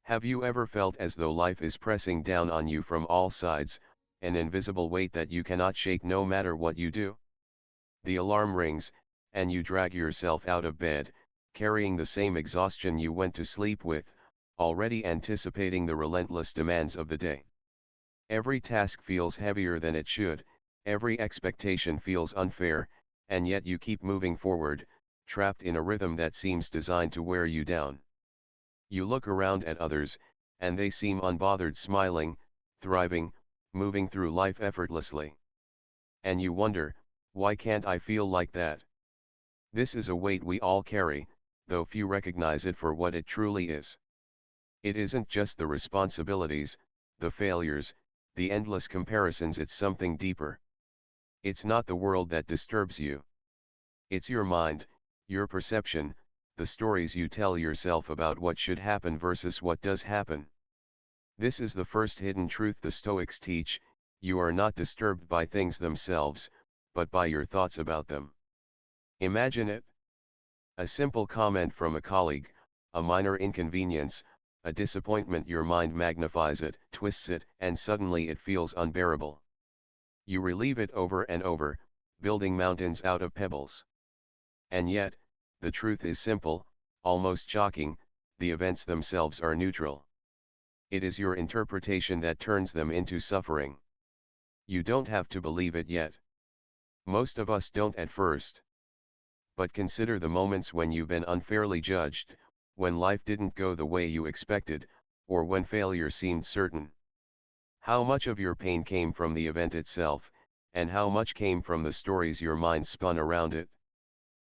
Have you ever felt as though life is pressing down on you from all sides, an invisible weight that you cannot shake no matter what you do? The alarm rings, and you drag yourself out of bed, carrying the same exhaustion you went to sleep with, already anticipating the relentless demands of the day. Every task feels heavier than it should, every expectation feels unfair, and yet you keep moving forward, trapped in a rhythm that seems designed to wear you down. You look around at others, and they seem unbothered, smiling, thriving, moving through life effortlessly. And you wonder, why can't I feel like that? This is a weight we all carry, though few recognize it for what it truly is. It isn't just the responsibilities, the failures, the endless comparisons, it's something deeper. It's not the world that disturbs you. It's your mind, your perception, the stories you tell yourself about what should happen versus what does happen. This is the first hidden truth the Stoics teach: you are not disturbed by things themselves, but by your thoughts about them. Imagine it. A simple comment from a colleague, a minor inconvenience, a disappointment, your mind magnifies it, twists it, and suddenly it feels unbearable. You relive it over and over, building mountains out of pebbles. And yet, the truth is simple, almost shocking: the events themselves are neutral. It is your interpretation that turns them into suffering. You don't have to believe it yet. Most of us don't at first. But consider the moments when you've been unfairly judged, when life didn't go the way you expected, or when failure seemed certain. How much of your pain came from the event itself, and how much came from the stories your mind spun around it?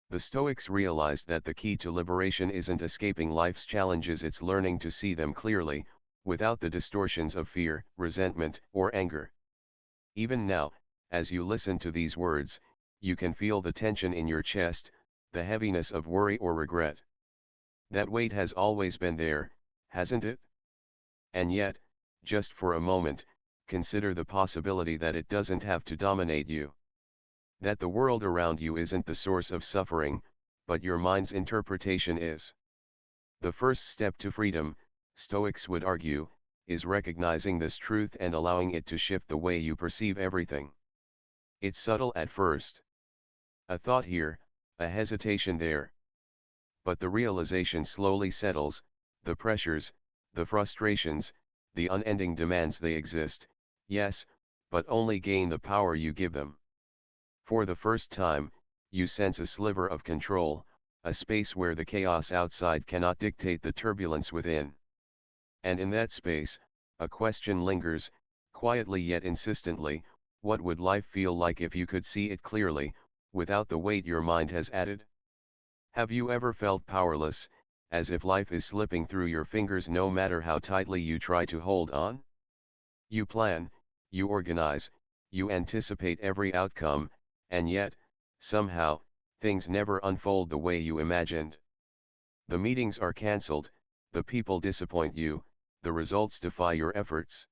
The Stoics realized that the key to liberation isn't escaping life's challenges, it's learning to see them clearly, without the distortions of fear, resentment, or anger. Even now, as you listen to these words, you can feel the tension in your chest, the heaviness of worry or regret. That weight has always been there, hasn't it? And yet, just for a moment, consider the possibility that it doesn't have to dominate you. That the world around you isn't the source of suffering, but your mind's interpretation is. The first step to freedom, Stoics would argue, is recognizing this truth and allowing it to shift the way you perceive everything. It's subtle at first. A thought here, a hesitation there. But the realization slowly settles: the pressures, the frustrations, the unending demands, they exist, yes, but only gain the power you give them. For the first time, you sense a sliver of control, a space where the chaos outside cannot dictate the turbulence within. And in that space, a question lingers, quietly yet insistently: what would life feel like if you could see it clearly, without the weight your mind has added? Have you ever felt powerless, as if life is slipping through your fingers no matter how tightly you try to hold on? You plan, you organize, you anticipate every outcome, and yet, somehow, things never unfold the way you imagined. The meetings are cancelled, the people disappoint you, the results defy your efforts.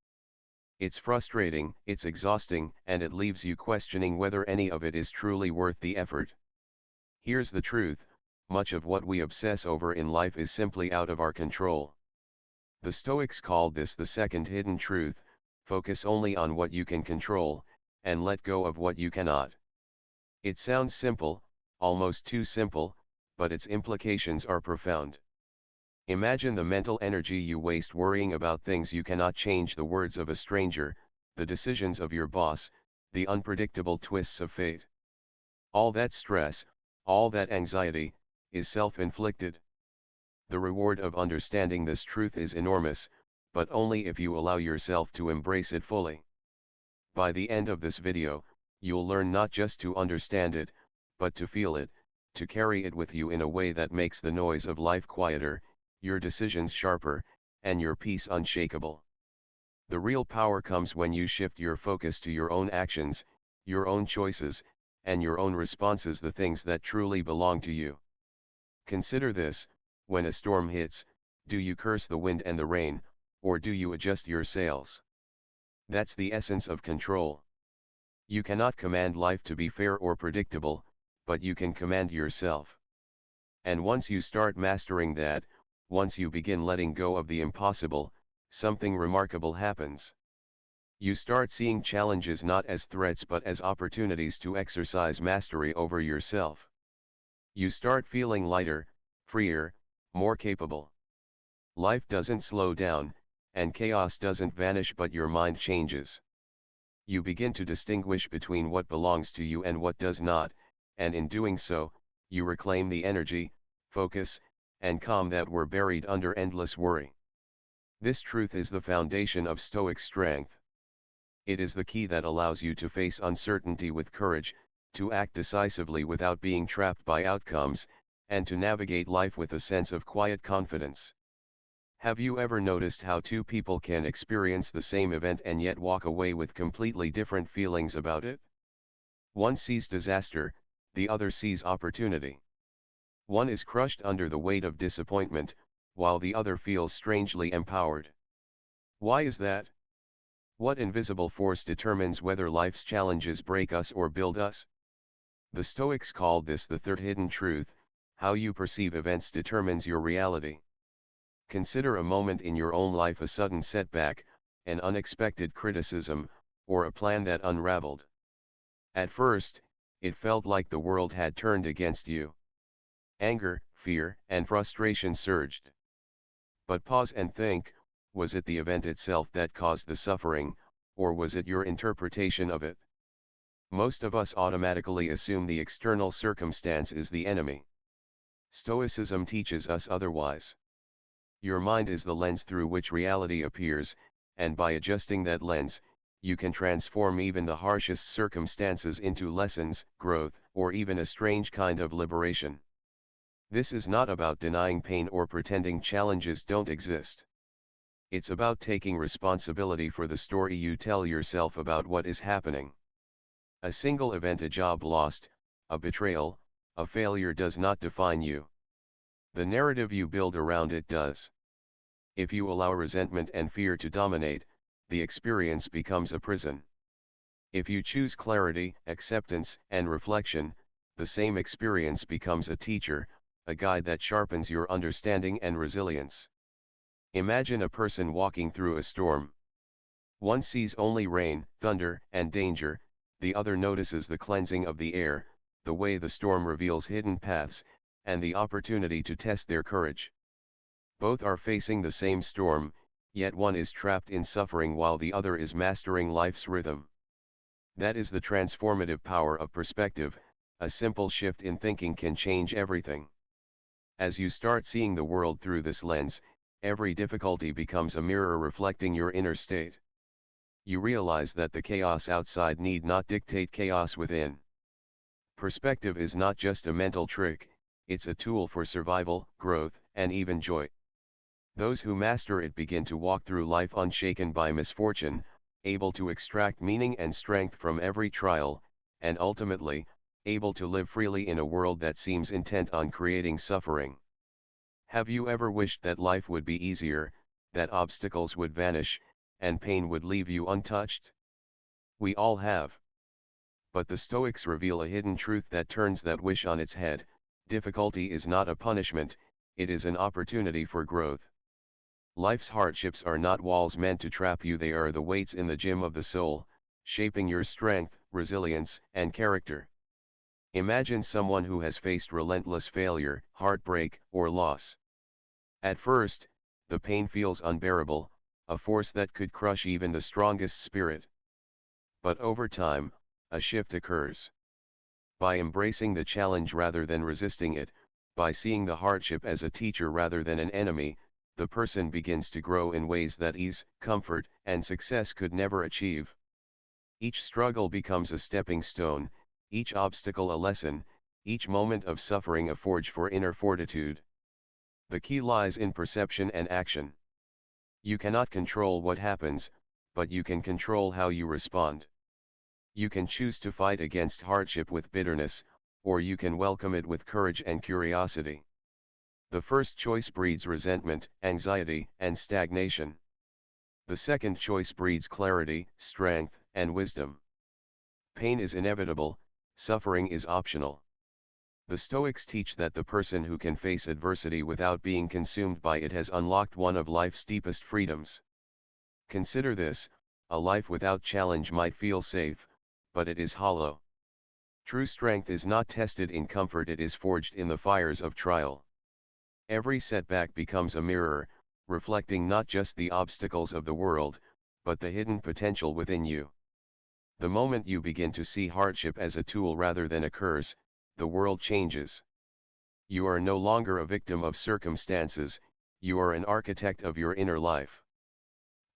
It's frustrating, it's exhausting, and it leaves you questioning whether any of it is truly worth the effort. Here's the truth: much of what we obsess over in life is simply out of our control. The Stoics called this the second hidden truth: focus only on what you can control, and let go of what you cannot. It sounds simple, almost too simple, but its implications are profound. Imagine the mental energy you waste worrying about things you cannot change: the words of a stranger, the decisions of your boss, the unpredictable twists of fate. All that stress, all that anxiety, is self-inflicted. The reward of understanding this truth is enormous, but only if you allow yourself to embrace it fully. By the end of this video, you'll learn not just to understand it, but to feel it, to carry it with you in a way that makes the noise of life quieter, your decisions sharper, and your peace unshakable. The real power comes when you shift your focus to your own actions, your own choices, and your own responses, the things that truly belong to you. Consider this: when a storm hits, do you curse the wind and the rain, or do you adjust your sails? That's the essence of control. You cannot command life to be fair or predictable, but you can command yourself. And once you start mastering that, once you begin letting go of the impossible, something remarkable happens. You start seeing challenges not as threats but as opportunities to exercise mastery over yourself. You start feeling lighter, freer, more capable. Life doesn't slow down, and chaos doesn't vanish, but your mind changes. You begin to distinguish between what belongs to you and what does not, and in doing so, you reclaim the energy, focus, and calm that were buried under endless worry. This truth is the foundation of Stoic strength. It is the key that allows you to face uncertainty with courage, to act decisively without being trapped by outcomes, and to navigate life with a sense of quiet confidence. Have you ever noticed how two people can experience the same event and yet walk away with completely different feelings about it? One sees disaster, the other sees opportunity. One is crushed under the weight of disappointment, while the other feels strangely empowered. Why is that? What invisible force determines whether life's challenges break us or build us? The Stoics called this the third hidden truth: how you perceive events determines your reality. Consider a moment in your own life, a sudden setback, an unexpected criticism, or a plan that unraveled. At first, it felt like the world had turned against you. Anger, fear, and frustration surged. But pause and think, was it the event itself that caused the suffering, or was it your interpretation of it? Most of us automatically assume the external circumstance is the enemy. Stoicism teaches us otherwise. Your mind is the lens through which reality appears, and by adjusting that lens, you can transform even the harshest circumstances into lessons, growth, or even a strange kind of liberation. This is not about denying pain or pretending challenges don't exist. It's about taking responsibility for the story you tell yourself about what is happening. A single event, a job lost, a betrayal, a failure, does not define you. The narrative you build around it does. If you allow resentment and fear to dominate, the experience becomes a prison. If you choose clarity, acceptance, and reflection, the same experience becomes a teacher, a guide that sharpens your understanding and resilience. Imagine a person walking through a storm. One sees only rain, thunder, and danger, the other notices the cleansing of the air, the way the storm reveals hidden paths, and the opportunity to test their courage. Both are facing the same storm, yet one is trapped in suffering while the other is mastering life's rhythm. That is the transformative power of perspective. A simple shift in thinking can change everything. As you start seeing the world through this lens, every difficulty becomes a mirror reflecting your inner state. You realize that the chaos outside need not dictate chaos within. Perspective is not just a mental trick, it's a tool for survival, growth, and even joy. Those who master it begin to walk through life unshaken by misfortune, able to extract meaning and strength from every trial, and ultimately, able to live freely in a world that seems intent on creating suffering. Have you ever wished that life would be easier, that obstacles would vanish, and pain would leave you untouched? We all have. But the Stoics reveal a hidden truth that turns that wish on its head: difficulty is not a punishment, it is an opportunity for growth. Life's hardships are not walls meant to trap you, they are the weights in the gym of the soul, shaping your strength, resilience, and character. Imagine someone who has faced relentless failure, heartbreak, or loss. At first, the pain feels unbearable, a force that could crush even the strongest spirit. But over time, a shift occurs. By embracing the challenge rather than resisting it, by seeing the hardship as a teacher rather than an enemy, the person begins to grow in ways that ease, comfort, and success could never achieve. Each struggle becomes a stepping stone, each obstacle a lesson, each moment of suffering a forge for inner fortitude. The key lies in perception and action. You cannot control what happens, but you can control how you respond. You can choose to fight against hardship with bitterness, or you can welcome it with courage and curiosity. The first choice breeds resentment, anxiety, and stagnation. The second choice breeds clarity, strength, and wisdom. Pain is inevitable, suffering is optional. The Stoics teach that the person who can face adversity without being consumed by it has unlocked one of life's deepest freedoms. Consider this: a life without challenge might feel safe, but it is hollow. True strength is not tested in comfort, it is forged in the fires of trial. Every setback becomes a mirror, reflecting not just the obstacles of the world, but the hidden potential within you. The moment you begin to see hardship as a tool rather than a curse, the world changes. You are no longer a victim of circumstances, you are an architect of your inner life.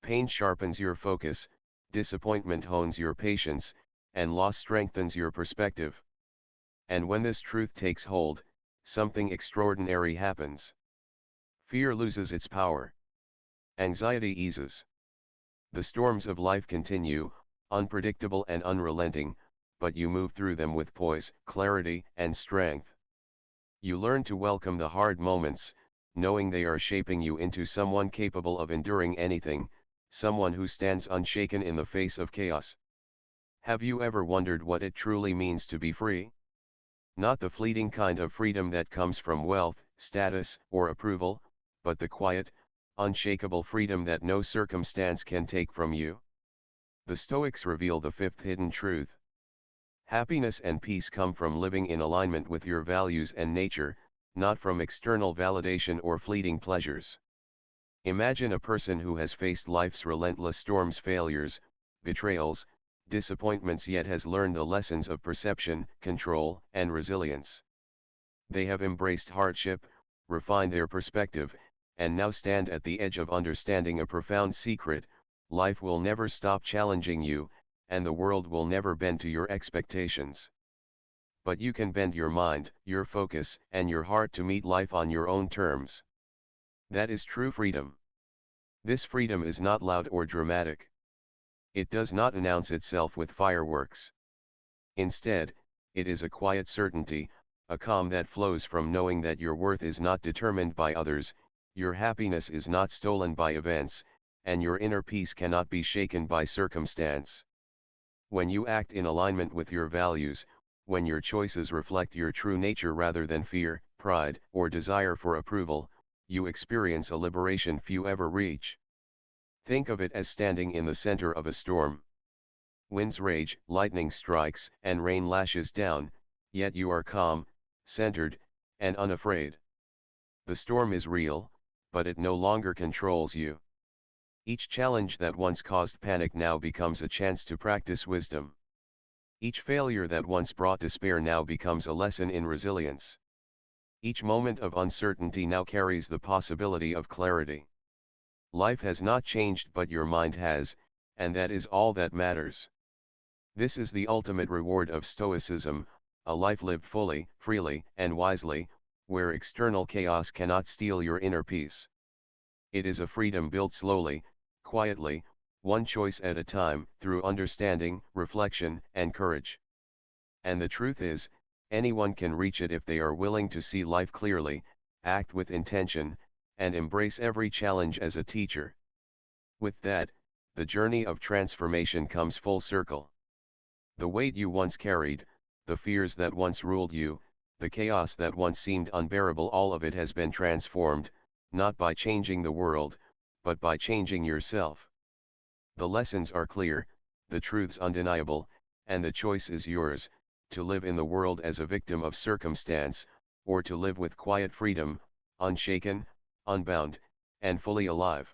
Pain sharpens your focus, disappointment hones your patience, and loss strengthens your perspective. And when this truth takes hold, something extraordinary happens. Fear loses its power. Anxiety eases. The storms of life continue, unpredictable and unrelenting, but you move through them with poise, clarity, and strength. You learn to welcome the hard moments, knowing they are shaping you into someone capable of enduring anything, someone who stands unshaken in the face of chaos. Have you ever wondered what it truly means to be free? Not the fleeting kind of freedom that comes from wealth, status, or approval, but the quiet, unshakable freedom that no circumstance can take from you. The Stoics reveal the fifth hidden truth. Happiness and peace come from living in alignment with your values and nature, not from external validation or fleeting pleasures. Imagine a person who has faced life's relentless storms, failures, betrayals, disappointments, yet has learned the lessons of perception, control, and resilience. They have embraced hardship, refined their perspective, and now stand at the edge of understanding a profound secret: life will never stop challenging you, and the world will never bend to your expectations. But you can bend your mind, your focus, and your heart to meet life on your own terms. That is true freedom. This freedom is not loud or dramatic. It does not announce itself with fireworks. Instead, it is a quiet certainty, a calm that flows from knowing that your worth is not determined by others, your happiness is not stolen by events, and your inner peace cannot be shaken by circumstance. When you act in alignment with your values, when your choices reflect your true nature rather than fear, pride, or desire for approval, you experience a liberation few ever reach. Think of it as standing in the center of a storm. Winds rage, lightning strikes, and rain lashes down, yet you are calm, centered, and unafraid. The storm is real, but it no longer controls you. Each challenge that once caused panic now becomes a chance to practice wisdom. Each failure that once brought despair now becomes a lesson in resilience. Each moment of uncertainty now carries the possibility of clarity. Life has not changed, but your mind has, and that is all that matters. This is the ultimate reward of Stoicism, a life lived fully, freely, and wisely, where external chaos cannot steal your inner peace. It is a freedom built slowly, quietly, one choice at a time, through understanding, reflection, and courage. And the truth is, anyone can reach it if they are willing to see life clearly, act with intention, and embrace every challenge as a teacher. With that, the journey of transformation comes full circle. The weight you once carried, the fears that once ruled you, the chaos that once seemed unbearable, all of it has been transformed, not by changing the world, but by changing yourself. The lessons are clear, the truths undeniable, and the choice is yours: to live in the world as a victim of circumstance, or to live with quiet freedom, unshaken, unbound, and fully alive.